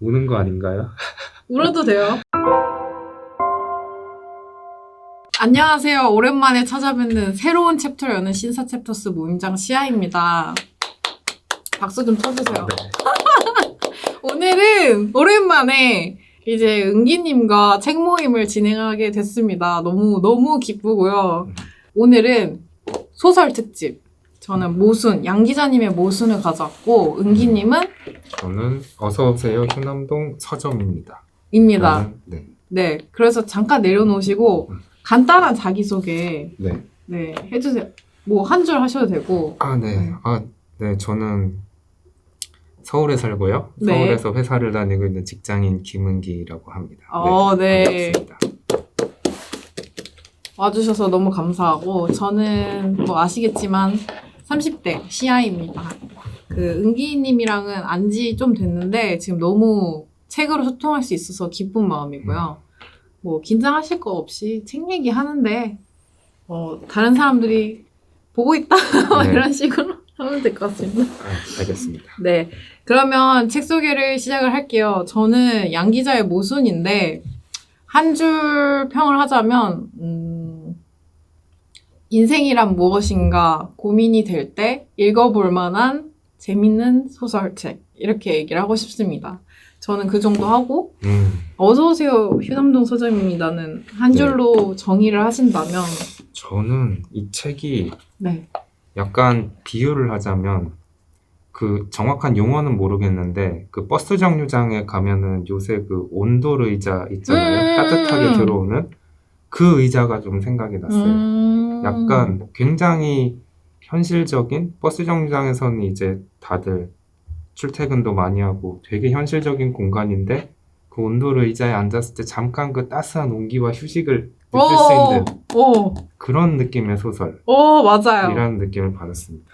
우는 거 아닌가요? 울어도 돼요. 안녕하세요. 오랜만에 찾아뵙는 새로운 챕터 여는 신사 챕터스 모임장 시아입니다. 박수 좀 쳐주세요. 네. 오늘은 오랜만에 이제 은기님과 책 모임을 진행하게 됐습니다. 너무 기쁘고요. 오늘은 소설 특집. 저는 모순, 양 기자님의 모순을 가져왔고, 은기님은? 저는 어서오세요 휴남동 서점입니다. 입니다. 네. 네, 그래서 잠깐 내려놓으시고, 간단한 자기소개, 네. 네, 해주세요. 뭐, 한 줄 하셔도 되고. 네. 네. 저는 서울에 살고요. 네. 서울에서 회사를 다니고 있는 직장인 김은기라고 합니다. 네. 반갑습니다. 와주셔서 너무 감사하고, 저는 뭐 아시겠지만, 30대 시아입니다. 은기님이랑은 안지 좀 됐는데, 지금 너무 책으로 소통할 수 있어서 기쁜 마음이고요. 뭐, 긴장하실 거 없이 책 얘기 하는데, 다른 사람들이 보고 있다. 네. 이런 식으로 하면 될 것 같습니다. 알겠습니다. 네. 그러면 책 소개를 시작을 할게요. 저는 양 기자의 모순인데, 한 줄 평을 하자면, 인생이란 무엇인가 고민이 될 때 읽어볼 만한 재밌는 소설책. 이렇게 얘기를 하고 싶습니다. 저는 그 정도 하고, 어서오세요 휴남동 서점입니다는 한 줄로 정의를 하신다면, 저는 이 책이 네. 약간 비유를 하자면 그 정확한 용어는 모르겠는데 그 버스 정류장에 가면은 요새 그 온돌 의자 있잖아요. 따뜻하게 들어오는 그 의자가 좀 생각이 났어요. 약간 굉장히 현실적인, 버스 정류장에서는 이제 다들 출퇴근도 많이 하고 되게 현실적인 공간인데 그 온돌 의자에 앉았을 때 잠깐 그 따스한 온기와 휴식을 느낄 수 있는 그런 느낌의 소설. 맞아요. 이라는 느낌을 받았습니다.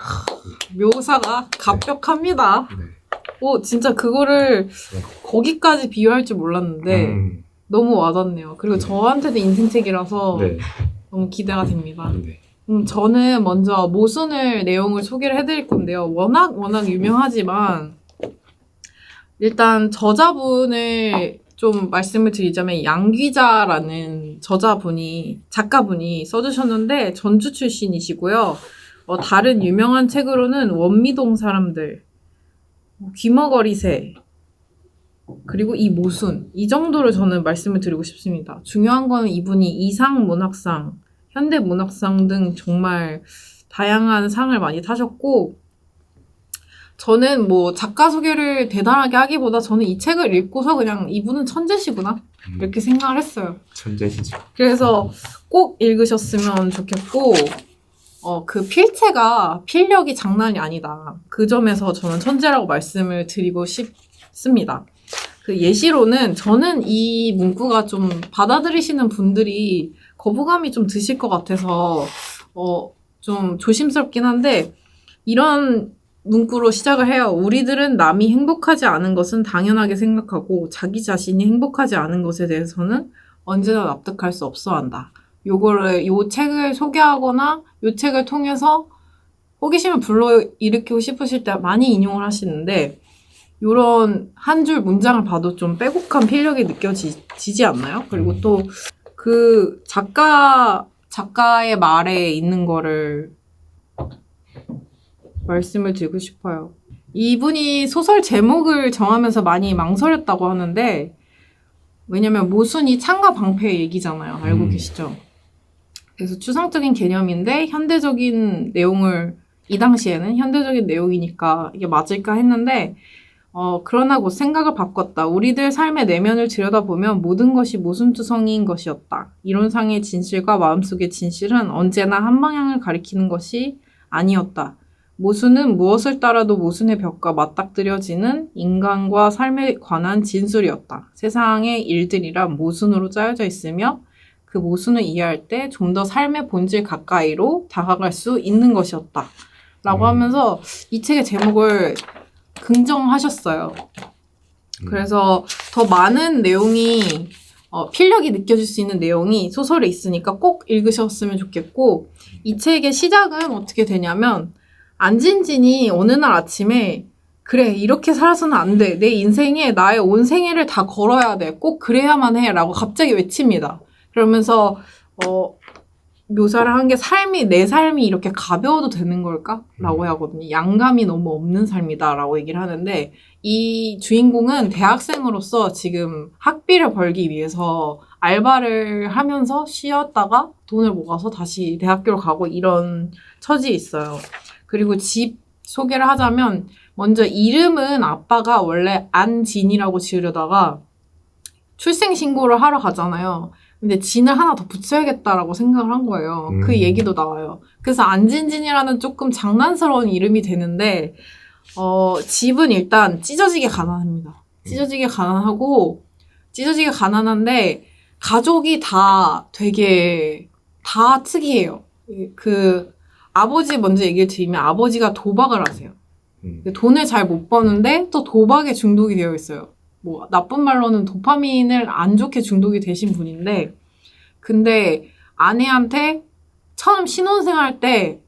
묘사가 갑벽합니다. 네. 진짜 그거를 거기까지 비유할 줄 몰랐는데 너무 와닿네요. 그리고 네. 저한테도 인생책이라서 네. 너무 기대가 됩니다. 네. 저는 먼저 모순을 내용을 소개를 해드릴 건데요. 워낙 유명하지만 일단 저자분을 좀 말씀을 드리자면 양 기자라는 작가분이 써주셨는데 전주 출신이시고요. 다른 유명한 책으로는 원미동 사람들, 귀머거리새, 그리고 이 모순, 이 정도를 저는 말씀을 드리고 싶습니다. 중요한 거는 이분이 이상 문학상, 현대 문학상 등 정말 다양한 상을 많이 타셨고, 저는 뭐 작가 소개를 대단하게 하기보다 저는 이 책을 읽고서 그냥 이분은 천재시구나 이렇게 생각을 했어요. 천재시죠. 그래서 꼭 읽으셨으면 좋겠고, 그 필력이 장난이 아니다. 그 점에서 저는 천재라고 말씀을 드리고 싶습니다. 그 예시로는 저는 이 문구가 좀 받아들이시는 분들이 거부감이 좀 드실 것 같아서 좀 조심스럽긴 한데, 이런 문구로 시작을 해요. 우리들은 남이 행복하지 않은 것은 당연하게 생각하고 자기 자신이 행복하지 않은 것에 대해서는 언제나 납득할 수 없어 한다. 요 책을 소개하거나 요 책을 통해서 호기심을 불러일으키고 싶으실 때 많이 인용을 하시는데, 요런 한 줄 문장을 봐도 좀 빼곡한 필력이 느껴지지 않나요? 그리고 또 그 작가의 말에 있는 거를 말씀을 드리고 싶어요. 이분이 소설 제목을 정하면서 많이 망설였다고 하는데, 왜냐면 모순이 창과 방패의 얘기잖아요. 알고 계시죠? 그래서 추상적인 개념인데 현대적인 내용을, 이 당시에는 현대적인 내용이니까 이게 맞을까 했는데, 그러나 곧 생각을 바꿨다. 우리들 삶의 내면을 들여다보면 모든 것이 모순투성이인 것이었다. 이론상의 진실과 마음속의 진실은 언제나 한 방향을 가리키는 것이 아니었다. 모순은 무엇을 따라도 모순의 벽과 맞닥뜨려지는 인간과 삶에 관한 진술이었다. 세상의 일들이란 모순으로 짜여져 있으며 그 모순을 이해할 때 좀 더 삶의 본질 가까이로 다가갈 수 있는 것이었다. 라고 하면서 이 책의 제목을 긍정하셨어요. 그래서 더 많은 내용이 필력이 느껴질 수 있는 내용이 소설에 있으니까 꼭 읽으셨으면 좋겠고, 이 책의 시작은 어떻게 되냐면 안진진이 어느 날 아침에 그래, 이렇게 살아서는 안 돼. 내 인생에 나의 온 생애를 다 걸어야 돼. 꼭 그래야만 해. 라고 갑자기 외칩니다. 그러면서, 묘사를 한 게 내 삶이 이렇게 가벼워도 되는 걸까? 라고 하거든요. 양감이 너무 없는 삶이다. 라고 얘기를 하는데, 이 주인공은 대학생으로서 지금 학비를 벌기 위해서 알바를 하면서 쉬었다가 돈을 모아서 다시 대학교를 가고 이런 처지에 있어요. 그리고 집 소개를 하자면, 먼저 이름은 아빠가 원래 안진이라고 지으려다가 출생신고를 하러 가잖아요. 근데 진을 하나 더 붙여야겠다라고 생각을 한 거예요. 그 얘기도 나와요. 그래서 안진진이라는 조금 장난스러운 이름이 되는데, 집은 일단 찢어지게 가난합니다. 찢어지게 가난한데, 가족이 다 특이해요. 아버지 먼저 얘기를 드리면 아버지가 도박을 하세요. 돈을 잘 못 버는데 또 도박에 중독이 되어 있어요. 뭐 나쁜 말로는 도파민을 안 좋게 중독이 되신 분인데, 근데 아내한테 처음 신혼생활 때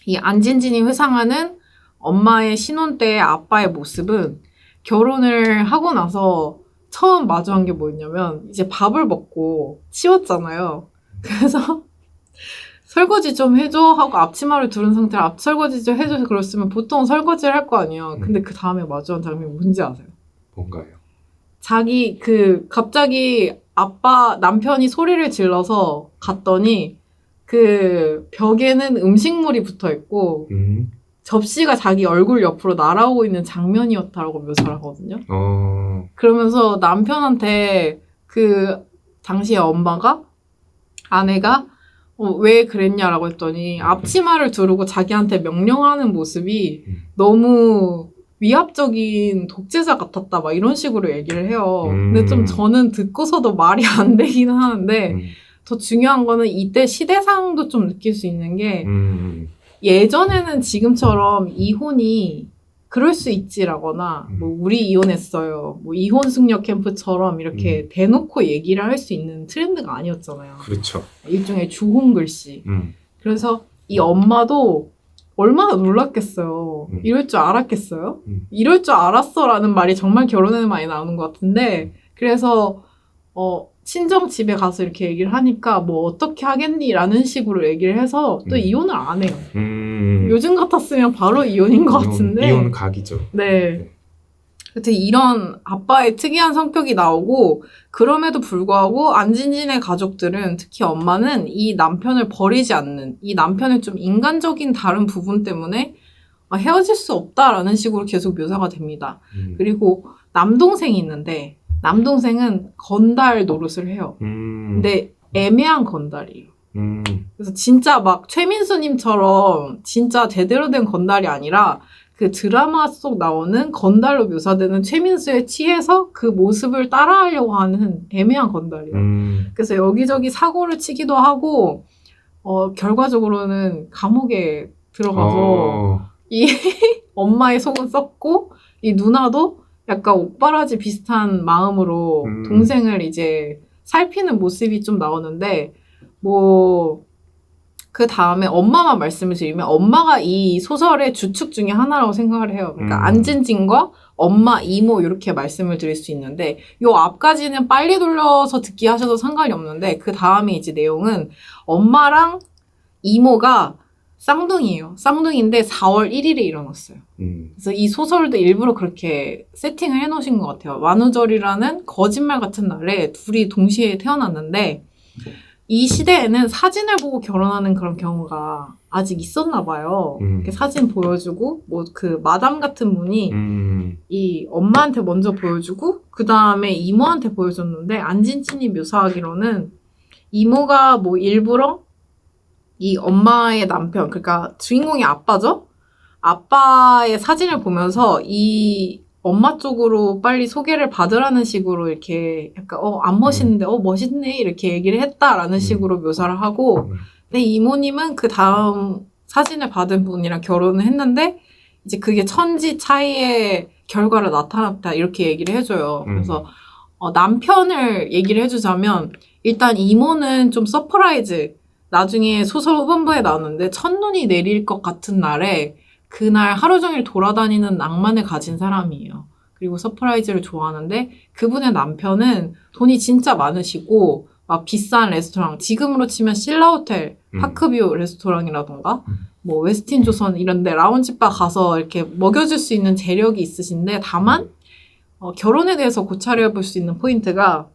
이 안진진이 회상하는 엄마의 신혼 때 아빠의 모습은 결혼을 하고 나서 처음 마주한 게 뭐였냐면, 이제 밥을 먹고 치웠잖아요. 그래서 설거지 좀 해줘 하고 앞치마를 두른 상태로 설거지 좀 해줘서 그랬으면 보통 설거지를 할 거 아니에요. 근데 그 다음에 마주한 장면이 뭔지 아세요? 뭔가요? 갑자기 남편이 소리를 질러서 갔더니 벽에는 음식물이 붙어 있고 접시가 자기 얼굴 옆으로 날아오고 있는 장면이었다라고 묘사를 하거든요. 그러면서 남편한테 당시에 아내가 왜 그랬냐라고 했더니 앞치마를 두르고 자기한테 명령하는 모습이 너무 위압적인 독재자 같았다 막 이런 식으로 얘기를 해요. 근데 좀 저는 듣고서도 말이 안 되기는 하는데 더 중요한 거는 이때 시대상도 좀 느낄 수 있는 게 예전에는 지금처럼 이혼이 그럴 수 있지라거나 뭐 우리 이혼했어요. 뭐 이혼 숙녀 캠프처럼 이렇게 대놓고 얘기를 할 수 있는 트렌드가 아니었잖아요. 그렇죠. 일종의 주홍 글씨. 그래서 이 엄마도 얼마나 놀랐겠어요. 이럴 줄 알았겠어요? 이럴 줄 알았어라는 말이 정말 결혼에는 많이 나오는 것 같은데, 그래서 친정 집에 가서 이렇게 얘기를 하니까 뭐 어떻게 하겠니라는 식으로 얘기를 해서 또 이혼을 안 해요. 요즘 같았으면 바로 이혼인 것 같은데. 이혼 각이죠. 네. 하여튼 이런 아빠의 특이한 성격이 나오고, 그럼에도 불구하고 안진진의 가족들은, 특히 엄마는 이 남편을 버리지 않는, 이 남편의 좀 인간적인 다른 부분 때문에 헤어질 수 없다라는 식으로 계속 묘사가 됩니다. 그리고 남동생이 있는데, 남동생은 건달 노릇을 해요. 근데 애매한 건달이에요. 그래서 진짜 막 최민수님처럼 진짜 제대로 된 건달이 아니라 그 드라마 속 나오는 건달로 묘사되는 최민수에 취해서 그 모습을 따라하려고 하는 애매한 건달이에요. 그래서 여기저기 사고를 치기도 하고, 결과적으로는 감옥에 들어가서 이 엄마의 속은 썩고, 이 누나도 약간 옥바라지 비슷한 마음으로 동생을 이제 살피는 모습이 좀 나오는데, 그 다음에 엄마만 말씀을 드리면, 엄마가 이 소설의 주축 중에 하나라고 생각을 해요. 그러니까 안진진과 엄마, 이모 이렇게 말씀을 드릴 수 있는데, 요 앞까지는 빨리 돌려서 듣기 하셔도 상관이 없는데, 그 다음에 이제 내용은 엄마랑 이모가 쌍둥이에요. 쌍둥이인데 4월 1일에 일어났어요. 그래서 이 소설도 일부러 그렇게 세팅을 해놓으신 것 같아요. 만우절이라는 거짓말 같은 날에 둘이 동시에 태어났는데, 이 시대에는 사진을 보고 결혼하는 그런 경우가 아직 있었나 봐요. 이렇게 사진 보여주고, 마담 같은 분이 이 엄마한테 먼저 보여주고, 그 다음에 이모한테 보여줬는데, 안진진이 묘사하기로는 이모가 일부러 이 엄마의 남편, 그러니까 주인공이 아빠죠? 아빠의 사진을 보면서 이 엄마 쪽으로 빨리 소개를 받으라는 식으로 이렇게 약간 안 멋있는데 멋있네 이렇게 얘기를 했다라는 식으로 묘사를 하고, 근데 이모님은 그 다음 사진을 받은 분이랑 결혼을 했는데 이제 그게 천지 차이의 결과로 나타났다 이렇게 얘기를 해줘요. 그래서 남편을 얘기를 해주자면, 일단 이모는 좀 서프라이즈, 나중에 소설 후반부에 나오는데 첫눈이 내릴 것 같은 날에 그날 하루 종일 돌아다니는 낭만을 가진 사람이에요. 그리고 서프라이즈를 좋아하는데 그분의 남편은 돈이 진짜 많으시고 막 비싼 레스토랑, 지금으로 치면 신라호텔, 파크뷰 레스토랑이라던가 뭐 웨스틴 조선 이런 데 라운지바 가서 이렇게 먹여줄 수 있는 재력이 있으신데 다만 결혼에 대해서 고찰해 볼 수 있는 포인트가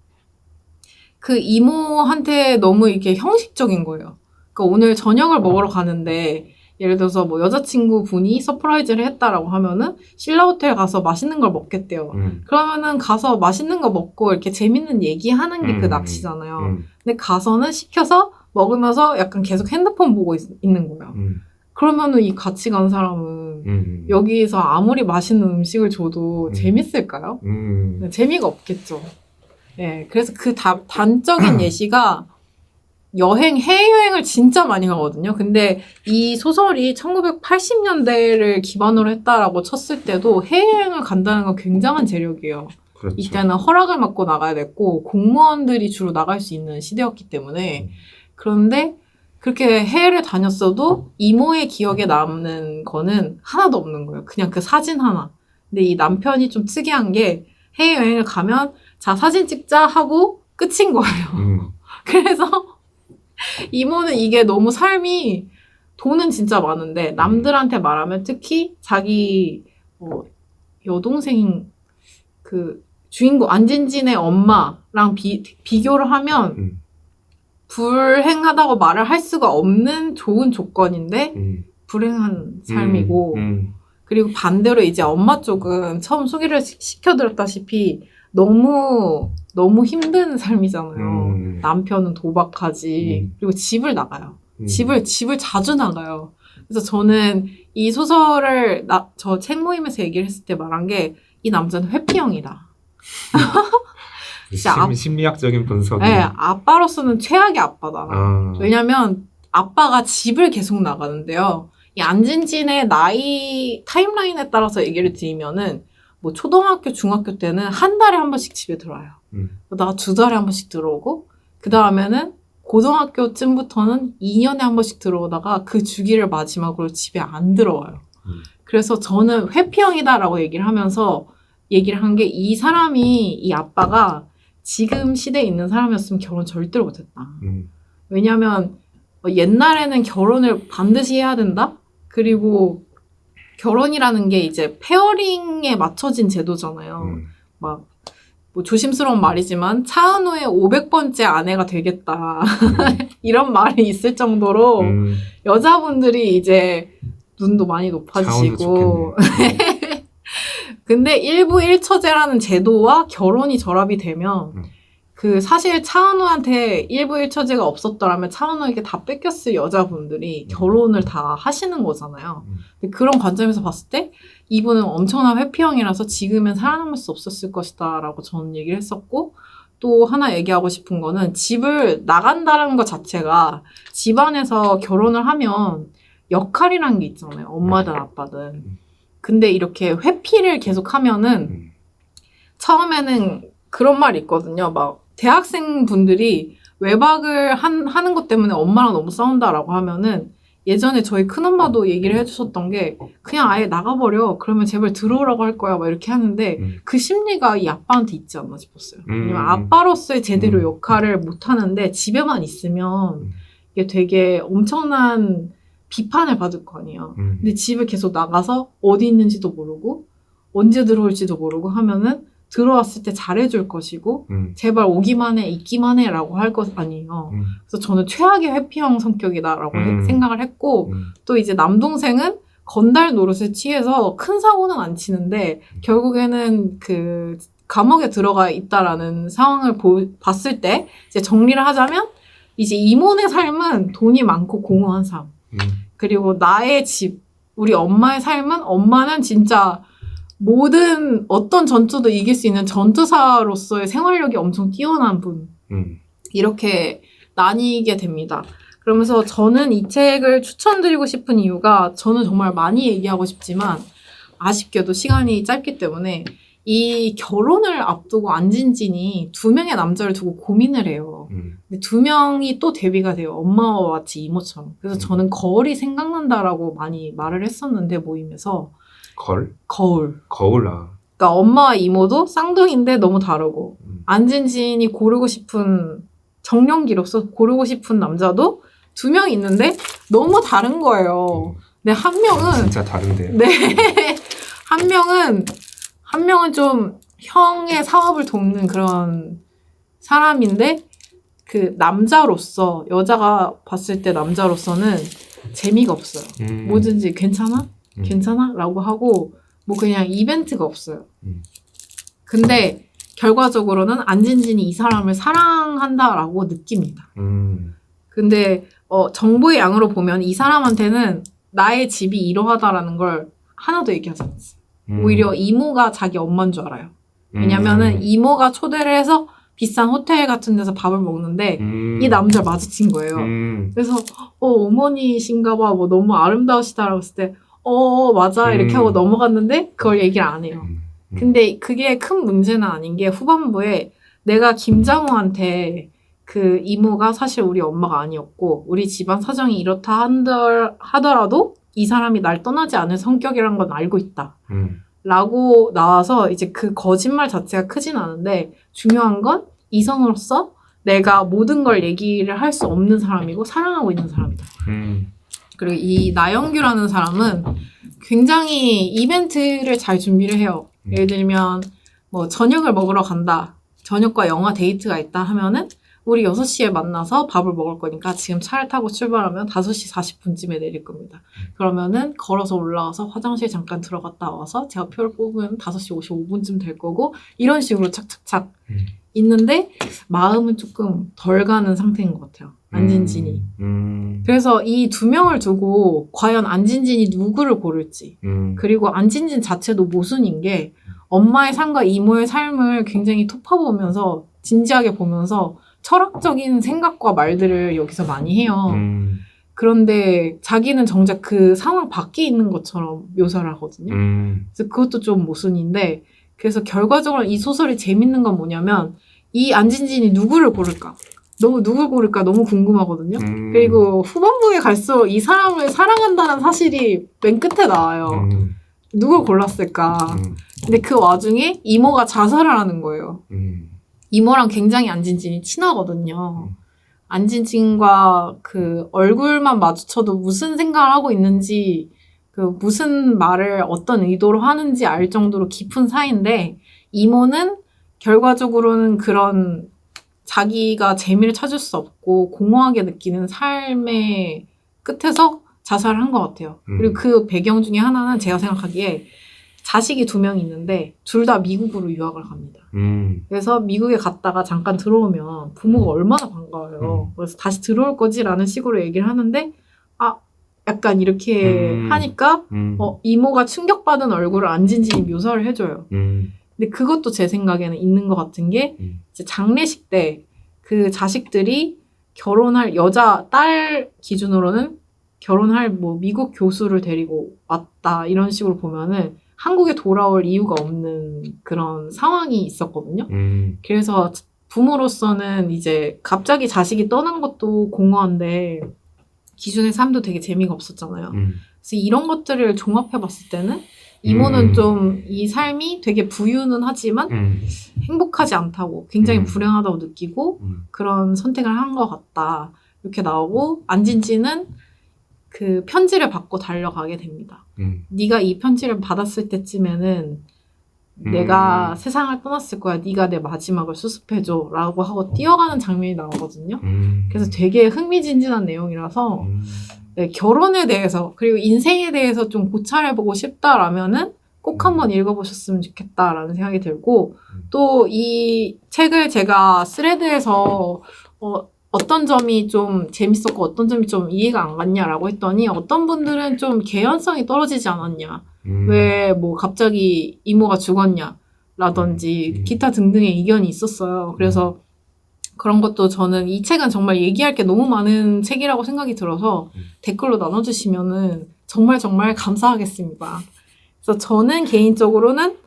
그 이모한테 너무 이렇게 형식적인 거예요. 그러니까 오늘 저녁을 먹으러 가는데 예를 들어서 뭐 여자친구 분이 서프라이즈를 했다라고 하면은 신라호텔 가서 맛있는 걸 먹겠대요. 그러면은 가서 맛있는 거 먹고 이렇게 재밌는 얘기하는 게 그 낚시잖아요. 근데 가서는 시켜서 먹으면서 약간 계속 핸드폰 보고 있는 거예요. 그러면은 이 같이 간 사람은 여기서 아무리 맛있는 음식을 줘도 재밌을까요? 네, 재미가 없겠죠. 네, 그래서 그 단적인 예시가 해외여행을 진짜 많이 가거든요. 근데 이 소설이 1980년대를 기반으로 했다라고 쳤을 때도 해외여행을 간다는 건 굉장한 재력이에요. 그렇죠. 이때는 허락을 받고 나가야 됐고 공무원들이 주로 나갈 수 있는 시대였기 때문에 그런데 그렇게 해외를 다녔어도 이모의 기억에 남는 거는 하나도 없는 거예요. 그냥 그 사진 하나. 근데 이 남편이 좀 특이한 게 해외여행을 가면 자 사진 찍자 하고 끝인 거예요. 그래서 이모는 이게 너무 삶이 돈은 진짜 많은데 남들한테 말하면 특히 자기 여동생 그 주인공 안진진의 엄마랑 비교를 하면 불행하다고 말을 할 수가 없는 좋은 조건인데 불행한 삶이고 그리고 반대로 이제 엄마 쪽은 처음 소개를 시켜드렸다시피 너무 힘든 삶이잖아요. 남편은 도박하지. 그리고 집을 나가요. 집을 자주 나가요. 그래서 저는 이 소설을 저 책 모임에서 얘기를 했을 때 말한 게 이 남자는 회피형이다. 심리학적인 분석이. 네, 아빠로서는 최악의 아빠다. 왜냐면 아빠가 집을 계속 나가는데요. 이 안진진의 나이 타임라인에 따라서 얘기를 드리면은 뭐 초등학교, 중학교 때는 한 달에 한 번씩 집에 들어와요. 그러다가 2달에 한 번씩 들어오고 그 다음에는 고등학교쯤부터는 2년에 한 번씩 들어오다가 그 주기를 마지막으로 집에 안 들어와요. 그래서 저는 회피형이다라고 얘기를 하면서 얘기를 한 게 이 사람이 이 아빠가 지금 시대에 있는 사람이었으면 결혼 절대로 못했다. 왜냐하면 옛날에는 결혼을 반드시 해야 된다? 그리고 결혼이라는 게 이제 페어링에 맞춰진 제도잖아요. 막, 뭐 조심스러운 말이지만, 차은우의 500번째 아내가 되겠다. 이런 말이 있을 정도로, 여자분들이 이제 눈도 많이 높아지시고. 근데 일부 일처제라는 제도와 결혼이 결합이 되면, 그 사실 차은우한테 일부 일처제가 없었더라면 차은우에게 다 뺏겼을 여자분들이 결혼을 다 하시는 거잖아요. 근데 그런 관점에서 봤을 때 이분은 엄청난 회피형이라서 지금은 살아남을 수 없었을 것이다 라고 저는 얘기를 했었고 또 하나 얘기하고 싶은 거는 집을 나간다는 것 자체가 집안에서 결혼을 하면 역할이라는 게 있잖아요. 엄마든 아빠든. 근데 이렇게 회피를 계속 하면은 처음에는 그런 말이 있거든요. 막 대학생 분들이 외박을 하는 것 때문에 엄마랑 너무 싸운다라고 하면은 예전에 저희 큰엄마도 얘기를 해주셨던 게 그냥 아예 나가버려. 그러면 제발 들어오라고 할 거야. 막 이렇게 하는데 그 심리가 이 아빠한테 있지 않나 싶었어요. 왜냐면 아빠로서의 제대로 역할을 못 하는데 집에만 있으면 이게 되게 엄청난 비판을 받을 거 아니에요. 근데 집을 계속 나가서 어디 있는지도 모르고 언제 들어올지도 모르고 하면은 들어왔을 때 잘해줄 것이고 제발 오기만 해 있기만 해라고 할 것 아니에요. 그래서 저는 최악의 회피형 성격이다라고 생각을 했고 또 이제 남동생은 건달 노릇에 취해서 큰 사고는 안 치는데 결국에는 그 감옥에 들어가 있다라는 상황을 봤을 때 이제 정리를 하자면 이제 이모네 삶은 돈이 많고 공허한 삶 그리고 나의 집 우리 엄마의 삶은 엄마는 진짜 모든 어떤 전투도 이길 수 있는 전투사로서의 생활력이 엄청 뛰어난 분. 이렇게 나뉘게 됩니다. 그러면서 저는 이 책을 추천드리고 싶은 이유가 저는 정말 많이 얘기하고 싶지만 아쉽게도 시간이 짧기 때문에 이 결혼을 앞두고 안진진이 2명의 남자를 두고 고민을 해요. 근데 2명이 또 데뷔가 돼요. 엄마와 마치 이모처럼. 그래서 저는 거울이 생각난다라고 많이 말을 했었는데 모임에서 거울. 거울아. 그러니까 엄마와 이모도 쌍둥이인데 너무 다르고 안진진이 고르고 싶은 정년기로서 고르고 싶은 남자도 2명 있는데 너무 다른 거예요. 근데 한 명은 진짜 다른데요. 네. 한 명은 좀 형의 사업을 돕는 그런 사람인데 그 남자로서 여자가 봤을 때 남자로서는 재미가 없어요. 뭐든지 괜찮아? 괜찮아? 라고 하고 뭐 그냥 이벤트가 없어요. 근데 결과적으로는 안진진이 이 사람을 사랑한다라고 느낍니다. 근데 정보의 양으로 보면 이 사람한테는 나의 집이 이러하다라는 걸 하나도 얘기하지 않았어요. 오히려 이모가 자기 엄마인 줄 알아요. 왜냐면은 이모가 초대를 해서 비싼 호텔 같은 데서 밥을 먹는데 이 남자를 마주친 거예요. 그래서 어머니신가 봐. 뭐 너무 아름다우시다라고 했을 때 맞아 이렇게 하고 넘어갔는데 그걸 얘기를 안 해요. 근데 그게 큰 문제는 아닌 게 후반부에 내가 김장우한테 그 이모가 사실 우리 엄마가 아니었고 우리 집안 사정이 이렇다 하더라도 이 사람이 날 떠나지 않을 성격이란 건 알고 있다. 라고 나와서 이제 그 거짓말 자체가 크진 않은데 중요한 건 이성으로서 내가 모든 걸 얘기를 할 수 없는 사람이고 사랑하고 있는 사람이다. 그리고 이 나영규라는 사람은 굉장히 이벤트를 잘 준비를 해요. 예를 들면 뭐 저녁을 먹으러 간다. 저녁과 영화 데이트가 있다 하면은 우리 6시에 만나서 밥을 먹을 거니까 지금 차를 타고 출발하면 5시 40분쯤에 내릴 겁니다. 그러면은 걸어서 올라와서 화장실 잠깐 들어갔다 와서 제가 표를 뽑으면 5시 55분쯤 될 거고 이런 식으로 착착착 있는데 마음은 조금 덜 가는 상태인 것 같아요. 안진진이. 그래서 이 2명을 두고 과연 안진진이 누구를 고를지 그리고 안진진 자체도 모순인 게 엄마의 삶과 이모의 삶을 굉장히 토파보면서 진지하게 보면서 철학적인 생각과 말들을 여기서 많이 해요. 그런데 자기는 정작 그 상황 밖에 있는 것처럼 묘사를 하거든요. 그래서 그것도 좀 모순인데 그래서 결과적으로 이 소설이 재밌는 건 뭐냐면 이 안진진이 누구를 고를까? 누굴 고를까 너무 궁금하거든요. 그리고 후반부에 갈수록 이 사람을 사랑한다는 사실이 맨 끝에 나와요. 누굴 골랐을까? 근데 그 와중에 이모가 자살을 하는 거예요. 이모랑 굉장히 안진진이 친하거든요. 안진진과 그 얼굴만 마주쳐도 무슨 생각을 하고 있는지 그 무슨 말을 어떤 의도로 하는지 알 정도로 깊은 사이인데 이모는 결과적으로는 그런 자기가 재미를 찾을 수 없고 공허하게 느끼는 삶의 끝에서 자살을 한 것 같아요. 그리고 그 배경 중에 하나는 제가 생각하기에 자식이 2명 있는데 둘 다 미국으로 유학을 갑니다. 그래서 미국에 갔다가 잠깐 들어오면 부모가 얼마나 반가워요. 그래서 다시 들어올 거지라는 식으로 얘기를 하는데 약간 이렇게 하니까 이모가 충격받은 얼굴을 안진진이 묘사를 해줘요. 근데 그것도 제 생각에는 있는 것 같은 게 이제 장례식 때 그 자식들이 결혼할 여자 딸 기준으로는 결혼할 뭐 미국 교수를 데리고 왔다 이런 식으로 보면은 한국에 돌아올 이유가 없는 그런 상황이 있었거든요. 그래서 부모로서는 이제 갑자기 자식이 떠난 것도 공허한데 기준의 삶도 되게 재미가 없었잖아요. 그래서 이런 것들을 종합해 봤을 때는 이모는 좀 이 삶이 되게 부유는 하지만 행복하지 않다고 굉장히 불행하다고 느끼고 그런 선택을 한 것 같다. 이렇게 나오고 안진진은 그 편지를 받고 달려가게 됩니다. 네가 이 편지를 받았을 때쯤에는 내가 세상을 떠났을 거야. 네가 내 마지막을 수습해줘. 라고 하고 뛰어가는 장면이 나오거든요. 그래서 되게 흥미진진한 내용이라서 네, 결혼에 대해서 그리고 인생에 대해서 좀 고찰해보고 싶다라면은 꼭 한번 읽어보셨으면 좋겠다라는 생각이 들고 또 이 책을 제가 스레드에서 어떤 점이 좀 재밌었고 어떤 점이 좀 이해가 안 갔냐라고 했더니 어떤 분들은 좀 개연성이 떨어지지 않았냐. 왜 뭐 갑자기 이모가 죽었냐라든지 기타 등등의 의견이 있었어요. 그래서 그런 것도 저는 이 책은 정말 얘기할 게 너무 많은 책이라고 생각이 들어서 댓글로 나눠주시면은 정말 감사하겠습니다. 그래서 저는 개인적으로는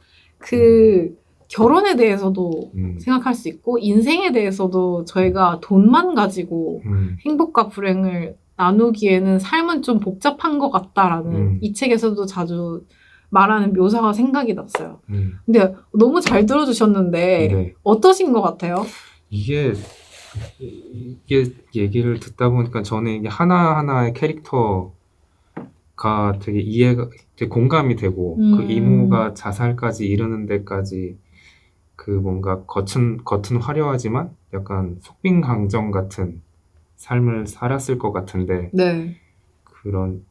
그 결혼에 대해서도 음, 생각할 수 있고 인생에 대해서도 저희가 돈만 가지고 행복과 불행을 나누기에는 삶은 좀 복잡한 것 같다라는 이 책에서도 자주 말하는 묘사가 생각이 났어요. 근데 너무 잘 들어주셨는데 네. 어떠신 것 같아요? 이게 얘기를 듣다 보니까 저는 이게 하나하나의 캐릭터가 되게 되게 공감이 되고 그 이모가 자살까지 이르는 데까지 그 뭔가 겉은 화려하지만 약간 속빈강정 같은 삶을 살았을 것 같은데 네. 그런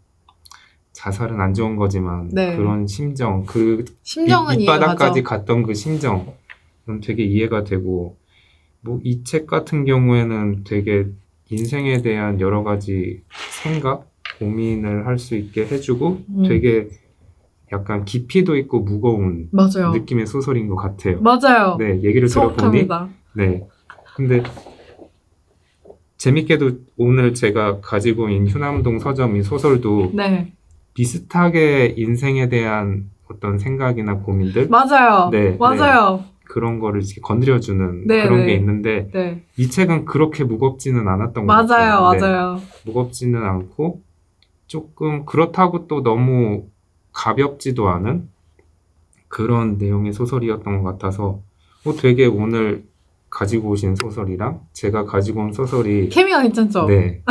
자살은 안 좋은 거지만 네. 그런 심정, 그 심정은 밑바닥까지 이해가죠. 갔던 그 심정은 되게 이해가 되고 뭐 이 책 같은 경우에는 되게 인생에 대한 여러 가지 생각, 고민을 할 수 있게 해주고 되게 약간 깊이도 있고 무거운 맞아요. 느낌의 소설인 것 같아요. 맞아요. 네, 얘기를 들어보니 정확합니다. 네. 근데 재밌게도 오늘 제가 가지고 있는 휴남동 서점 이 소설도 네. 비슷하게 인생에 대한 어떤 생각이나 고민들 맞아요. 네, 맞아요. 그런 거를 이렇게 건드려주는 네, 그런 게 네. 있는데 네. 이 책은 그렇게 무겁지는 않았던 것 같아요. 맞아요. 네, 맞아요. 무겁지는 않고 조금 그렇다고 또 너무 가볍지도 않은 그런 내용의 소설이었던 것 같아서 되게 오늘 가지고 오신 소설이랑 제가 가지고 온 소설이 케미가 괜찮죠? 네,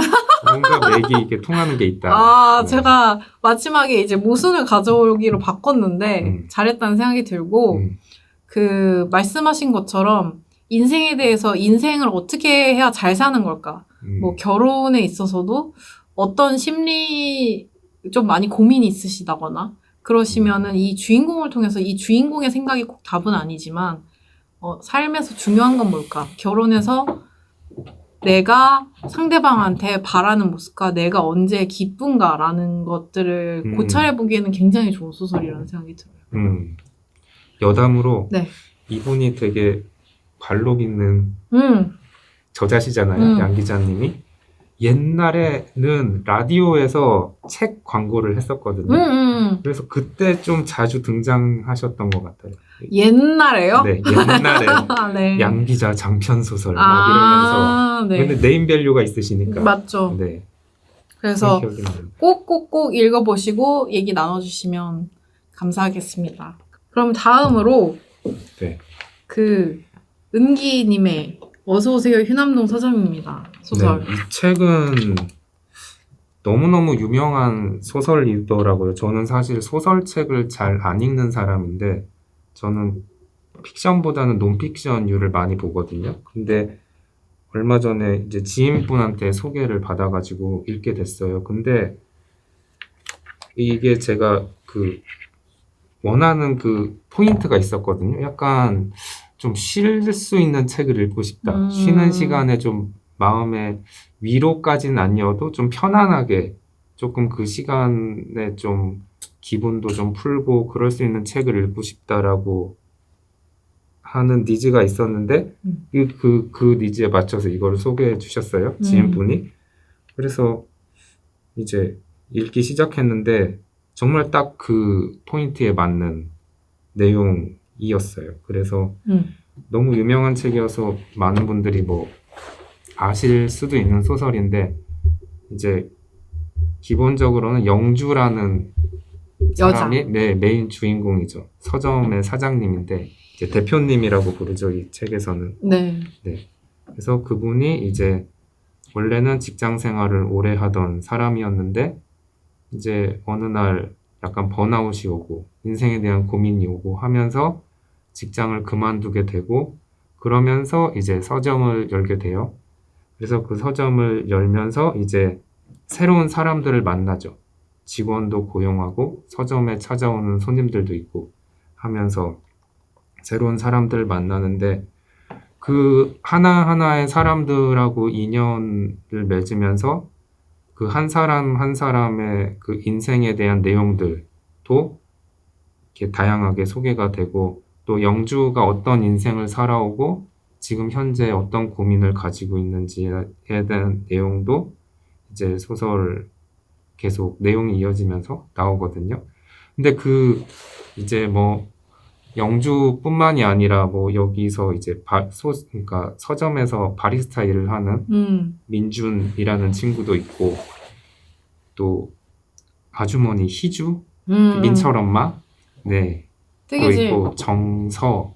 뭔가 맥이 이렇게 통하는 게 있다. 아, 네. 제가 마지막에 이제 모순을 가져오기로 바꿨는데 잘했다는 생각이 들고 그 말씀하신 것처럼 인생에 대해서 인생을 어떻게 해야 잘 사는 걸까? 뭐 결혼에 있어서도 어떤 심리 좀 많이 고민이 있으시다거나 그러시면은 이 주인공을 통해서 이 주인공의 생각이 꼭 답은 아니지만 삶에서 중요한 건 뭘까? 결혼해서 내가 상대방한테 바라는 모습과 내가 언제 기쁜가라는 것들을 고찰해보기에는 굉장히 좋은 소설이라는 생각이 들어요. 여담으로 네. 이분이 되게 발록 있는 저자시잖아요. 양 기자님이. 옛날에는 라디오에서 책 광고를 했었거든요. 그래서 그때 좀 자주 등장하셨던 것 같아요. 옛날에요? 네, 옛날에 네. 양 기자 장편 소설 막 이러면서 네. 근데 네임 밸류가 있으시니까 맞죠. 네. 그래서 그런 기억이 나요. 꼭꼭꼭 읽어보시고 얘기 나눠주시면 감사하겠습니다. 그럼 다음으로 네. 그 은기님의 어서오세요 휴남동 서점입니다. 소설. 네, 이 책은 너무너무 유명한 소설이더라고요. 저는 사실 소설책을 잘 안 읽는 사람인데 저는 픽션보다는 논픽션류를 많이 보거든요. 근데 얼마 전에 이제 지인분한테 소개를 받아가지고 읽게 됐어요. 근데 이게 제가 그 원하는 그 포인트가 있었거든요. 약간 좀 쉴 수 있는 책을 읽고 싶다. 쉬는 시간에 좀 마음의 위로까지는 아니어도 좀 편안하게 조금 그 시간에 좀 기분도 좀 풀고 그럴 수 있는 책을 읽고 싶다라고 하는 니즈가 있었는데 그 니즈에 맞춰서 이걸 소개해 주셨어요. 지인분이. 그래서 이제 읽기 시작했는데 정말 딱 그 포인트에 맞는 내용이었어요. 그래서 너무 유명한 책이어서 많은 분들이 뭐 아실 수도 있는 소설인데 이제 기본적으로는 영주라는 사람이 메인 주인공이죠. 서점의 사장님인데 이제 대표님이라고 부르죠. 이 책에서는. 네. 네. 그래서 그분이 이제 원래는 직장 생활을 오래 하던 사람이었는데 이제 어느 날 약간 번아웃이 오고 인생에 대한 고민이 오고 하면서 직장을 그만두게 되고 그러면서 이제 서점을 열게 돼요. 그래서 그 서점을 열면서 이제 새로운 사람들을 만나죠. 직원도 고용하고 서점에 찾아오는 손님들도 있고 하면서 새로운 사람들을 만나는데 그 하나하나의 사람들하고 인연을 맺으면서 그 한 사람 한 사람의 그 인생에 대한 내용들도 이렇게 다양하게 소개가 되고 또 영주가 어떤 인생을 살아오고 지금 현재 어떤 고민을 가지고 있는지에 대한 내용도 이제 소설 계속 내용이 이어지면서 나오거든요. 근데 그 이제 뭐 영주뿐만이 아니라 뭐 여기서 이제 그러니까 서점에서 바리스타 일을 하는 민준이라는 친구도 있고 또 아주머니 희주 민철 엄마 네 또 뜨개질. 있고 정서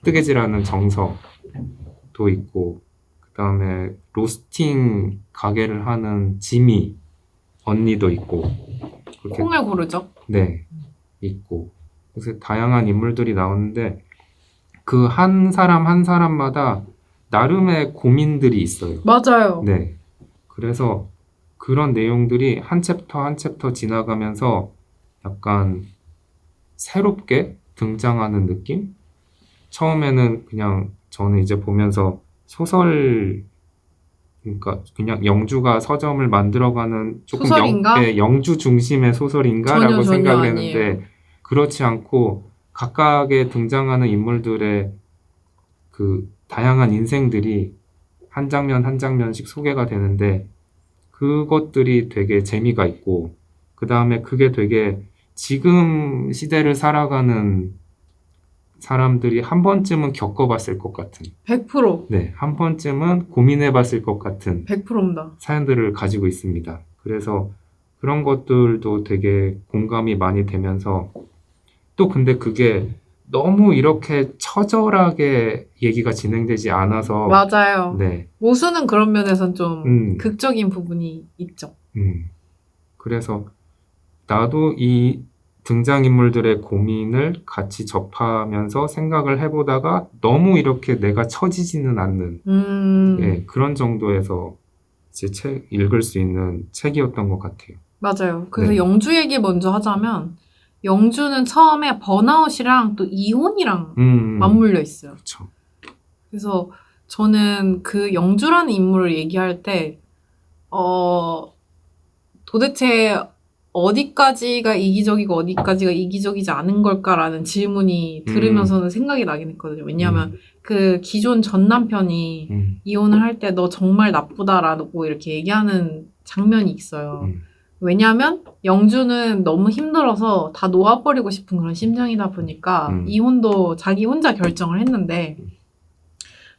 뜨개질하는 정서도 있고 그다음에 로스팅 가게를 하는 지미 언니도 있고 그렇게 콩을 고르죠. 네 있고 그래서 다양한 인물들이 나오는데 그 한 사람 한 사람마다 나름의 고민들이 있어요. 맞아요. 네. 그래서 그런 내용들이 한 챕터 한 챕터 지나가면서 약간 새롭게 등장하는 느낌? 처음에는 그냥 저는 이제 보면서 소설, 그러니까 그냥 영주가 서점을 만들어가는 조금 소설인가? 영주 중심의 소설인가라고 전혀 생각을 아니에요. 했는데 그렇지 않고 각각의 등장하는 인물들의 그 다양한 인생들이 한 장면 한 장면씩 소개가 되는데 그것들이 되게 재미가 있고 그 다음에 그게 되게 지금 시대를 살아가는 사람들이 한 번쯤은 겪어봤을 것 같은 100%. 네, 한 번쯤은 고민해봤을 것 같은 100%입니다. 사연들을 가지고 있습니다. 그래서 그런 것들도 되게 공감이 많이 되면서 또 근데 그게 너무 이렇게 처절하게 얘기가 진행되지 않아서 맞아요. 네, 모수는 그런 면에선 좀 음. 극적인 부분이 있죠. 그래서 나도 이 등장인물들의 고민을 같이 접하면서 생각을 해보다가 너무 이렇게 내가 처지지는 않는 예, 그런 정도에서 이제 읽을 수 있는 책이었던 것 같아요. 맞아요. 그래서 네. 영주 얘기 먼저 하자면 영주는 처음에 번아웃이랑 또 이혼이랑 맞물려 있어요. 그렇죠. 그래서 저는 그 영주라는 인물을 얘기할 때 도대체 어디까지가 이기적이고 어디까지가 이기적이지 않은 걸까라는 질문이 들으면서는 생각이 나긴 했거든요. 왜냐하면 그 기존 전 남편이 이혼을 할 때 너 정말 나쁘다라고 이렇게 얘기하는 장면이 있어요. 왜냐하면 영주는 너무 힘들어서 다 놓아버리고 싶은 그런 심정이다 보니까 이혼도 자기 혼자 결정을 했는데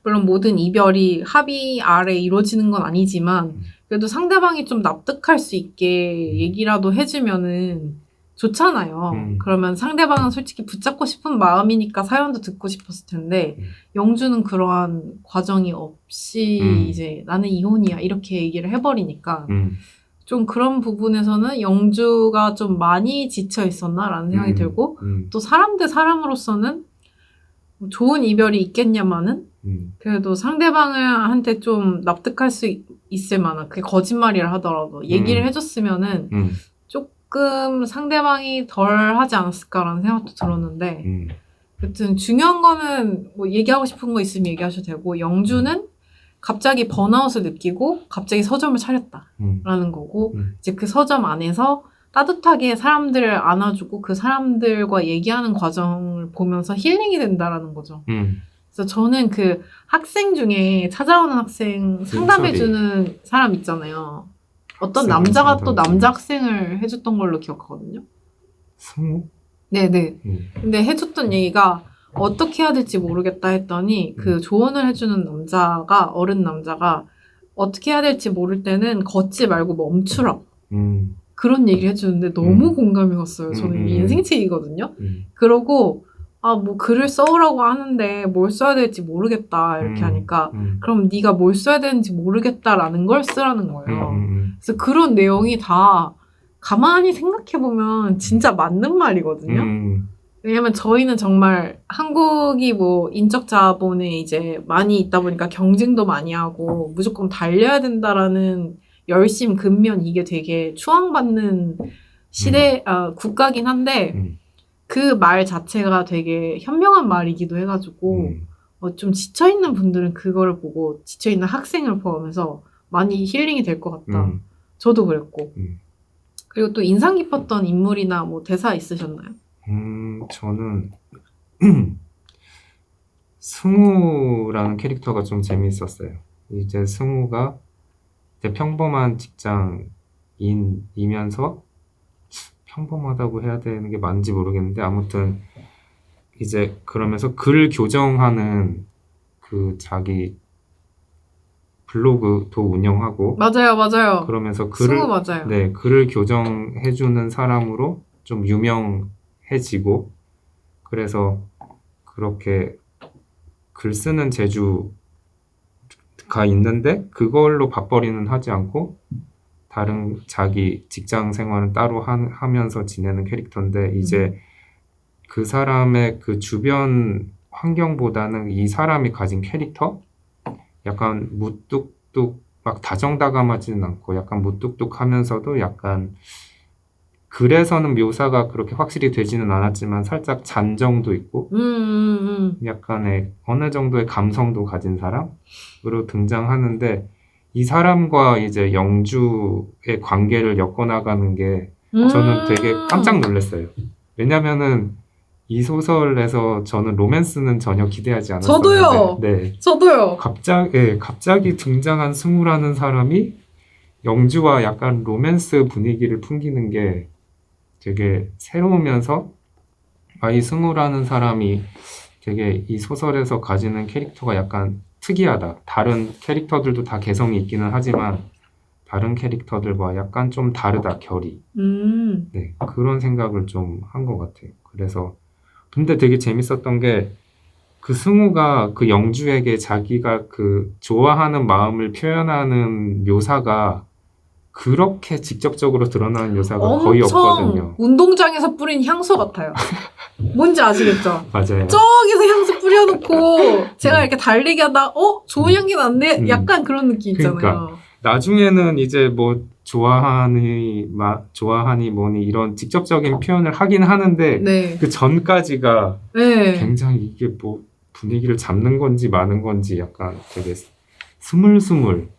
물론 모든 이별이 합의 아래 이루어지는 건 아니지만 그래도 상대방이 좀 납득할 수 있게 얘기라도 해주면은 좋잖아요. 그러면 상대방은 솔직히 붙잡고 싶은 마음이니까 사연도 듣고 싶었을 텐데 영주는 그러한 과정이 없이 이제 나는 이혼이야 이렇게 얘기를 해버리니까 좀 그런 부분에서는 영주가 좀 많이 지쳐 있었나라는 생각이 들고 또 사람 대 사람으로서는 좋은 이별이 있겠냐마는 그래도 상대방한테 좀 납득할 수 있을 만한 그게 거짓말이라 하더라도 얘기를 해줬으면은 조금 상대방이 덜 하지 않았을까라는 생각도 들었는데 여튼 중요한 거는 뭐 얘기하고 싶은 거 있으면 얘기하셔도 되고 영주는 갑자기 번아웃을 느끼고 갑자기 서점을 차렸다라는 거고 이제 그 서점 안에서 따뜻하게 사람들을 안아주고 그 사람들과 얘기하는 과정을 보면서 힐링이 된다라는 거죠. 그래서 저는 그 학생 중에 찾아오는 학생 상담해주는 사람 있잖아요. 어떤 남자가 또 남자 학생을 해줬던 걸로 기억하거든요. 승우? 네네. 근데 해줬던 얘기가 어떻게 해야 될지 모르겠다 했더니 그 조언을 해주는 남자가 어른 남자가 어떻게 해야 될지 모를 때는 걷지 말고 멈추라. 그런 얘기를 해주는데 너무 공감이 갔어요. 저는 인생책이거든요. 그러고 뭐 글을 써오라고 하는데 뭘 써야 될지 모르겠다 이렇게 하니까 그럼 네가 뭘 써야 되는지 모르겠다라는 걸 쓰라는 거예요. 그래서 그런 내용이 다 가만히 생각해보면 진짜 맞는 말이거든요. 왜냐면 저희는 정말 한국이 뭐 인적 자본에 이제 많이 있다 보니까 경쟁도 많이 하고 무조건 달려야 된다라는 열심, 근면 이게 되게 추앙받는 시대, 국가긴 한데 그 말 자체가 되게 현명한 말이기도 해가지고 좀 지쳐있는 분들은 그거를 보고 지쳐있는 학생을 포함해서 많이 힐링이 될 것 같다. 저도 그랬고. 그리고 또 인상 깊었던 인물이나 뭐 대사 있으셨나요? 저는 승우라는 캐릭터가 좀 재밌었어요. 이제 승우가 이제 평범한 직장인이면서 평범하다고 해야 되는 게 맞는지 모르겠는데 아무튼 이제 그러면서 글 교정하는 그 자기 블로그도 운영하고 맞아요, 맞아요. 그러면서 승우 맞아요. 네, 글을 교정해주는 사람으로 좀 유명해지고 그래서 그렇게 글 쓰는 재주가 있는데 그걸로 밥벌이는 하지 않고 다른 자기 직장 생활은 따로 하면서 지내는 캐릭터인데 이제 그 사람의 그 주변 환경보다는 이 사람이 가진 캐릭터? 약간 무뚝뚝 막 다정다감하지는 않고 약간 무뚝뚝하면서도 약간 글에서는 묘사가 그렇게 확실히 되지는 않았지만 살짝 잔정도 있고 약간의 어느 정도의 감성도 가진 사람으로 등장하는데 이 사람과 이제 영주의 관계를 엮어나가는 게 저는 되게 깜짝 놀랐어요. 왜냐면은 이 소설에서 저는 로맨스는 전혀 기대하지 않았었는데 저도요. 네. 저도요. 갑자기 등장한 승우라는 사람이 영주와 약간 로맨스 분위기를 풍기는 게 되게 새로우면서 이 승우라는 사람이 되게 이 소설에서 가지는 캐릭터가 약간 특이하다. 다른 캐릭터들도 다 개성이 있기는 하지만 다른 캐릭터들과 약간 좀 다르다, 결이. 네, 그런 생각을 좀 한 것 같아요. 그래서 근데 되게 재밌었던 게 그 승우가 그 영주에게 자기가 그 좋아하는 마음을 표현하는 묘사가 그렇게 직접적으로 드러나는 묘사가 거의 없거든요. 운동장에서 뿌린 향수 같아요. 뭔지 아시겠죠? 맞아요. 저기서 향수 뿌려놓고 제가 이렇게 달리기 하다 좋은 향기 났네? 약간 그런 느낌 있잖아요. 그러니까. 나중에는 이제 뭐 좋아하니 뭐니 이런 직접적인 표현을 하긴 하는데 네. 그 전까지가 네. 굉장히 이게 뭐 분위기를 잡는 건지 마는 건지 약간 되게 스물스물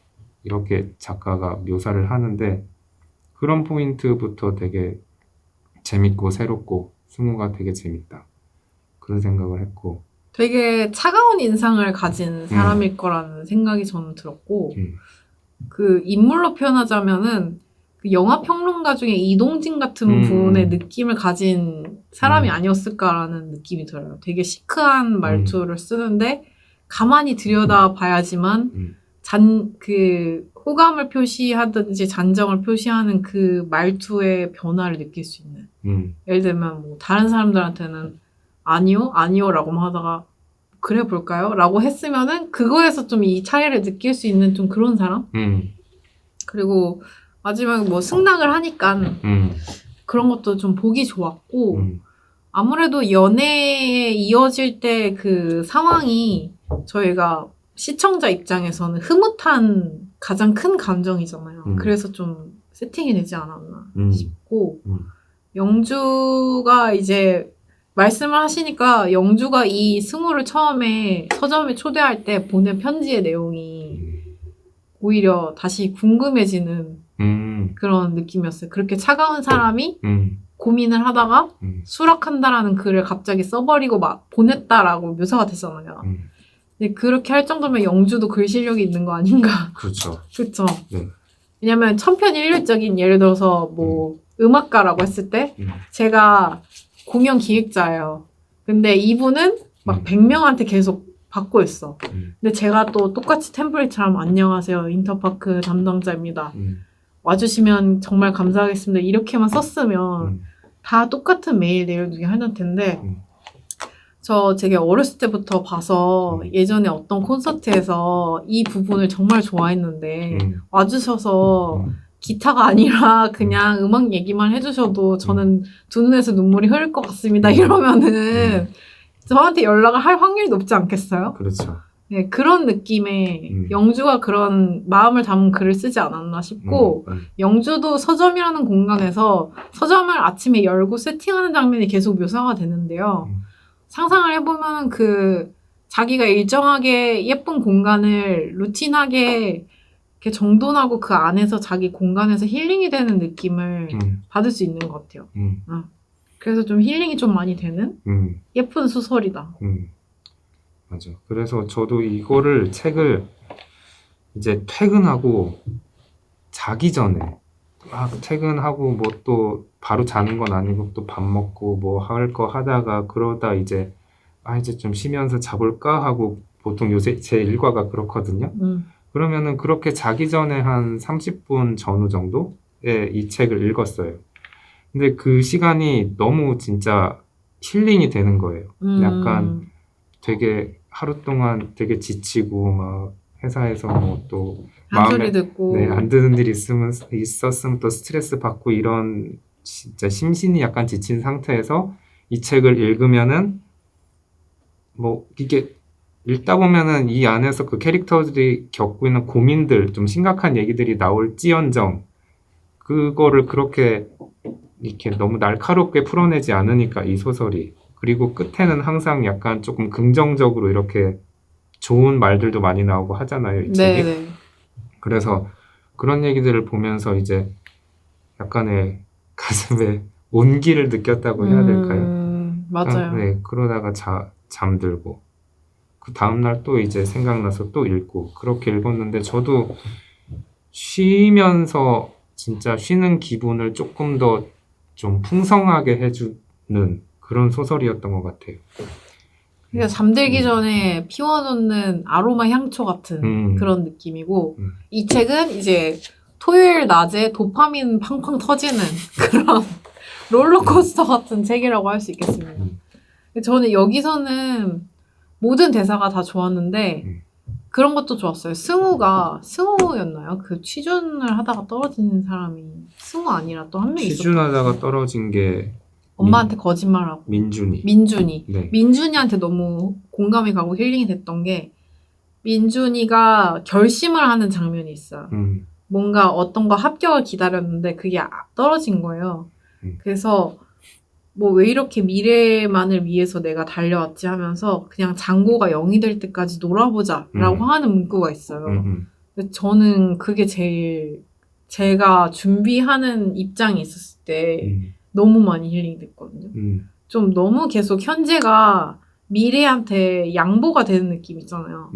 이렇게 작가가 묘사를 하는데 그런 포인트부터 되게 재밌고 새롭고 승우가 되게 재밌다 그런 생각을 했고 되게 차가운 인상을 가진 사람일 거라는 생각이 저는 들었고 그 인물로 표현하자면은 그 영화 평론가 중에 이동진 같은 분의 느낌을 가진 사람이 아니었을까라는 느낌이 들어요. 되게 시크한 말투를 쓰는데 가만히 들여다봐야지만 그 호감을 표시하든지 잔정을 표시하는 그 말투의 변화를 느낄 수 있는. 예를 들면 뭐 다른 사람들한테는 아니요라고만 하다가 그래 볼까요? 라고 했으면은 그거에서 좀 이 차이를 느낄 수 있는 좀 그런 사람? 그리고 마지막에 뭐 승낙을 하니까 그런 것도 좀 보기 좋았고 아무래도 연애에 이어질 때 그 상황이 저희가 시청자 입장에서는 흐뭇한 가장 큰 감정이잖아요. 그래서 좀 세팅이 되지 않았나 싶고 영주가 이제 말씀을 하시니까 영주가 이 승우를 처음에 서점에 초대할 때 보낸 편지의 내용이 오히려 다시 궁금해지는 그런 느낌이었어요. 그렇게 차가운 사람이 고민을 하다가 수락한다라는 글을 갑자기 써버리고 막 보냈다라고 묘사가 됐잖아요. 근데 그렇게 할 정도면 영주도 글 실력이 있는 거 아닌가. 그렇죠. 그렇죠. 네. 왜냐면 천편일률적인 예를 들어서 뭐 음악가라고 했을 때 제가 공연 기획자예요. 근데 이분은 막 100명한테 계속 받고 있어. 근데 제가 또 똑같이 템플릿처럼 안녕하세요. 인터파크 담당자입니다. 와주시면 정말 감사하겠습니다. 이렇게만 썼으면 다 똑같은 메일 내용이 하는 텐데 저 되게 어렸을 때부터 봐서 예전에 어떤 콘서트에서 이 부분을 정말 좋아했는데 와주셔서 기타가 아니라 그냥 음악 얘기만 해주셔도 저는 두 눈에서 눈물이 흐를 것 같습니다. 이러면은 저한테 연락을 할 확률이 높지 않겠어요? 그렇죠. 네, 그런 느낌의 영주가 그런 마음을 담은 글을 쓰지 않았나 싶고 영주도 서점이라는 공간에서 서점을 아침에 열고 세팅하는 장면이 계속 묘사가 되는데요. 상상을 해보면 그 자기가 일정하게 예쁜 공간을 루틴하게 이렇게 정돈하고 그 안에서 자기 공간에서 힐링이 되는 느낌을 받을 수 있는 것 같아요. 그래서 좀 힐링이 좀 많이 되는 예쁜 소설이다. 맞아. 그래서 저도 이거를 책을 이제 퇴근하고 자기 전에 퇴근하고 뭐 또 바로 자는 건 아니고 또 밥 먹고 뭐 할 거 하다가 그러다 이제 아, 이제 좀 쉬면서 자볼까 하고 보통 요새 제 일과가 그렇거든요. 그러면은 그렇게 자기 전에 한 30분 전후 정도에 이 책을 읽었어요. 근데 그 시간이 너무 진짜 힐링이 되는 거예요. 약간 되게 하루 동안 되게 지치고 막 회사에서 뭐 또 한 소리 마음에 듣고. 네, 안 드는 일이 있었으면 또 스트레스 받고 이런 진짜 심신이 약간 지친 상태에서 이 책을 읽으면은 뭐 이게 읽다 보면은 이 안에서 그 캐릭터들이 겪고 있는 고민들, 좀 심각한 얘기들이 나올지언정 그거를 그렇게 이렇게 너무 날카롭게 풀어내지 않으니까 이 소설이. 그리고 끝에는 항상 약간 조금 긍정적으로 이렇게 좋은 말들도 많이 나오고 하잖아요, 이 책이. 네네. 그래서 그런 얘기들을 보면서 이제 약간의 가슴에 온기를 느꼈다고 해야 될까요? 맞아요. 네, 그러다가 잠들고 그 다음날 또 이제 생각나서 또 읽고 그렇게 읽었는데 저도 쉬면서 진짜 쉬는 기분을 조금 더 좀 풍성하게 해주는 그런 소설이었던 것 같아요. 그러니까 잠들기 전에 피워놓는 아로마 향초 같은 그런 느낌이고, 이 책은 이제 토요일 낮에 도파민 팡팡 터지는 그런 롤러코스터 같은 책이라고 할 수 있겠습니다. 저는 여기서는 모든 대사가 다 좋았는데, 그런 것도 좋았어요. 승우였나요? 그 취준을 하다가 떨어진 사람이 승우 아니라 또 한 명 있었어요. 취준하다가 떨어진 게 엄마한테 거짓말하고. 민준이. 네. 민준이한테 너무 공감이 가고 힐링이 됐던 게, 민준이가 결심을 하는 장면이 있어요. 뭔가 어떤 거 합격을 기다렸는데 그게 떨어진 거예요. 그래서 뭐 왜 이렇게 미래만을 위해서 내가 달려왔지 하면서 그냥 장고가 0이 될 때까지 놀아보자 라고 하는 문구가 있어요. 근데 저는 그게 제일 제가 준비하는 입장이 있었을 때 너무 많이 힐링 됐거든요. 좀 너무 계속 현재가 미래한테 양보가 되는 느낌 있잖아요.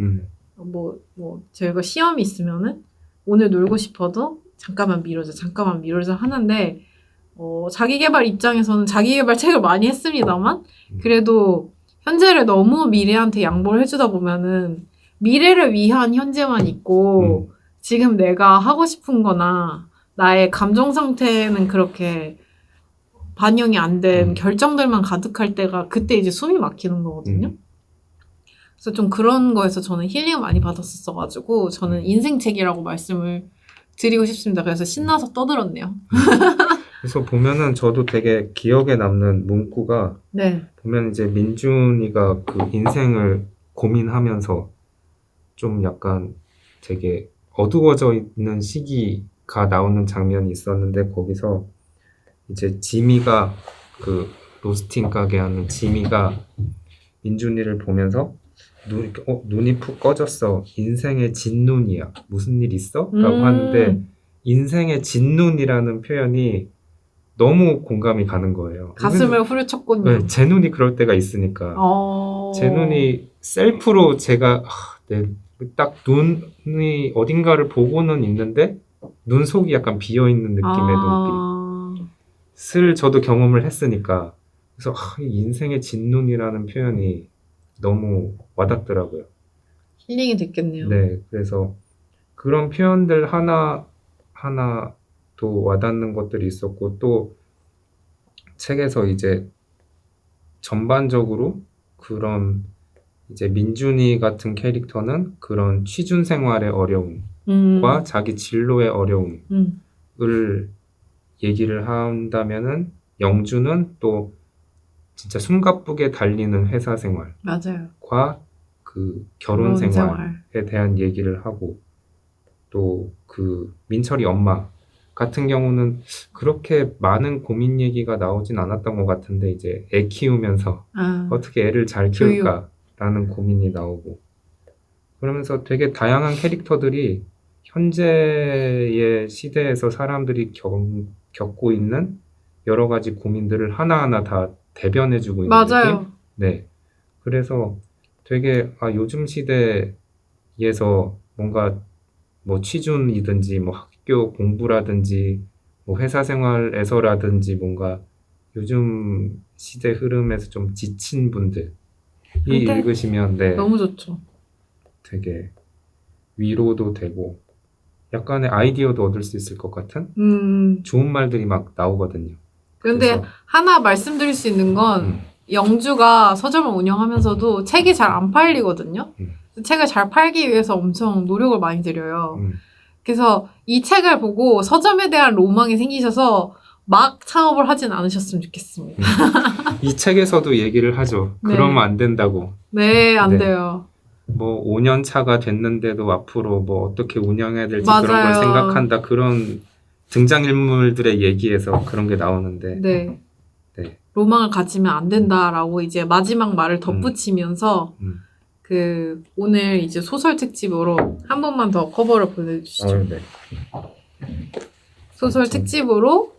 제가 시험이 있으면은 오늘 놀고 싶어도 잠깐만 미루자 하는데, 자기계발 입장에서는 자기계발 책을 많이 했습니다만, 그래도 현재를 너무 미래한테 양보를 해주다 보면은 미래를 위한 현재만 있고, 지금 내가 하고 싶은 거나 나의 감정 상태는 그렇게 반영이 안 된 결정들만 가득할 때가 그때 이제 숨이 막히는 거거든요. 그래서 좀 그런 거에서 저는 힐링을 많이 받았었어가지고 저는 인생책이라고 말씀을 드리고 싶습니다. 그래서 신나서 떠들었네요. 그래서 보면은 저도 되게 기억에 남는 문구가, 네. 보면 이제 민준이가 그 인생을 고민하면서 좀 약간 되게 어두워져 있는 시기가 나오는 장면이 있었는데, 거기서 이제 지미가 그 로스팅 가게 하는 지미가 민준이를 보면서 눈이 푹 꺼졌어. 인생의 진눈이야. 무슨 일 있어? 라고 하는데, 인생의 진눈이라는 표현이 너무 공감이 가는 거예요. 가슴을 후려쳤군요. 네, 제 눈이 그럴 때가 있으니까. 제 눈이 셀프로 제가 딱 눈이 어딘가를 보고는 있는데 눈 속이 약간 비어있는 느낌의 눈빛을 저도 경험을 했으니까. 그래서 이 인생의 진눈이라는 표현이 너무 와닿더라고요. 힐링이 됐겠네요. 네, 그래서 그런 표현들 하나 또 와닿는 것들이 있었고, 또 책에서 이제 전반적으로 그런 이제 민준이 같은 캐릭터는 그런 취준 생활의 어려움과 자기 진로의 어려움을 얘기를 한다면은, 영주는 또 진짜 숨가쁘게 달리는 회사 생활과 맞아요. 그 결혼 생활에 대한 얘기를 하고, 또 그 민철이 엄마 같은 경우는 그렇게 많은 고민 얘기가 나오진 않았던 것 같은데, 이제 애 키우면서 어떻게 애를 잘 키울까라는 고민이 나오고, 그러면서 되게 다양한 캐릭터들이 현재의 시대에서 사람들이 겪고 있는 여러 가지 고민들을 하나하나 다 대변해주고 있는 느낌? 네. 그래서 되게 요즘 시대에서 뭔가 뭐 취준이든지 뭐 학교 공부라든지 뭐 회사 생활에서라든지 뭔가 요즘 시대 흐름에서 좀 지친 분들, 근데 읽으시면 네, 너무 좋죠. 되게 위로도 되고 약간의 아이디어도 얻을 수 있을 것 같은 좋은 말들이 막 나오거든요. 근데 그래서 하나 말씀드릴 수 있는 건 음. 영주가 서점을 운영하면서도 책이 잘 안 팔리거든요. 음. 책을 잘 팔기 위해서 엄청 노력을 많이 들여요. 음. 그래서 이 책을 보고 서점에 대한 로망이 생기셔서 막 창업을 하진 않으셨으면 좋겠습니다. 이 책에서도 얘기를 하죠. 네. 그러면 안 된다고. 네, 안 네. 돼요. 뭐 5년 차가 됐는데도 앞으로 뭐 어떻게 운영해야 될지 그런 걸 맞아요. 생각한다. 그런 등장인물들의 얘기에서 그런 게 나오는데 네. 네. 로망을 가지면 안 된다라고 이제 마지막 말을 덧붙이면서 그 오늘 이제 소설 특집으로 한 번만 더 커버를 보내주시죠. 네. 소설 특집으로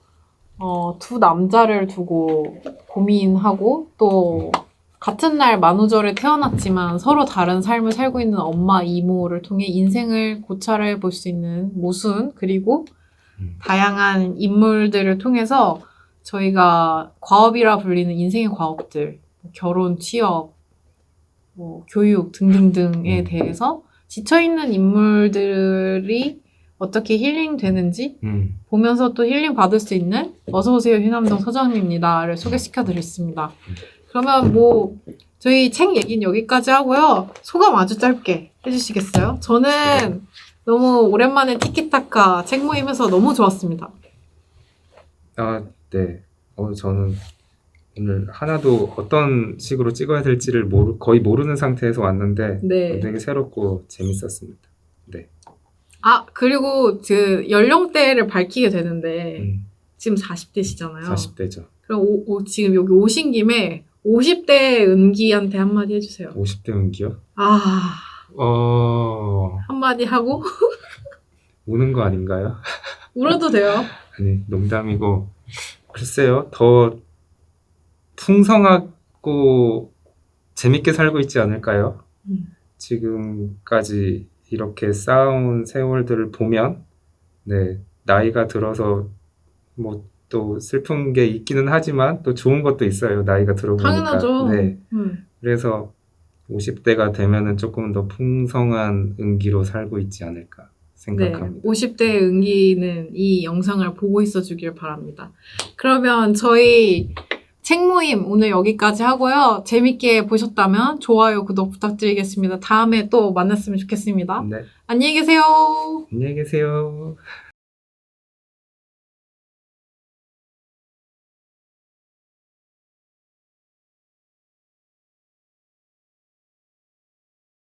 두 남자를 두고 고민하고 또 같은 날 만우절에 태어났지만 서로 다른 삶을 살고 있는 엄마, 이모를 통해 인생을 고찰해 볼 수 있는 모순 그리고 다양한 인물들을 통해서 저희가 과업이라 불리는 인생의 과업들, 결혼, 취업, 뭐 교육 등등등에 대해서 지쳐있는 인물들이 어떻게 힐링되는지 보면서 또 힐링 받을 수 있는 어서오세요 휴남동 서점입니다를 소개시켜 드렸습니다. 그러면 뭐 저희 책 얘기는 여기까지 하고요. 소감 아주 짧게 해주시겠어요? 저는 너무 오랜만에 티키타카 책 모임에서 너무 좋았습니다. 아, 네. 저는 오늘 하나도 어떤 식으로 찍어야 될지를 거의 모르는 상태에서 왔는데 네. 되게 새롭고 재밌었습니다. 네. 아, 그리고 그 연령대를 밝히게 되는데 지금 40대시잖아요. 40대죠. 그럼 지금 여기 오신 김에 50대 은기한테 한마디 해주세요. 50대 은기요? 한마디 하고 우는 거 아닌가요? 울어도 돼요. 아니, 농담이고 글쎄요. 더 풍성하고 재밌게 살고 있지 않을까요? 지금까지 이렇게 쌓아온 세월들을 보면 네, 나이가 들어서 뭐 또 슬픈 게 있기는 하지만 또 좋은 것도 있어요. 나이가 들어보니까. 당연하죠. 네. 그래서 50대가 되면은 조금 더 풍성한 은기로 살고 있지 않을까 생각합니다. 네, 50대 은기는 이 영상을 보고 있어 주길 바랍니다. 그러면 저희 책 모임 오늘 여기까지 하고요. 재밌게 보셨다면 좋아요, 구독 부탁드리겠습니다. 다음에 또 만났으면 좋겠습니다. 네. 안녕히 계세요. 안녕히 계세요.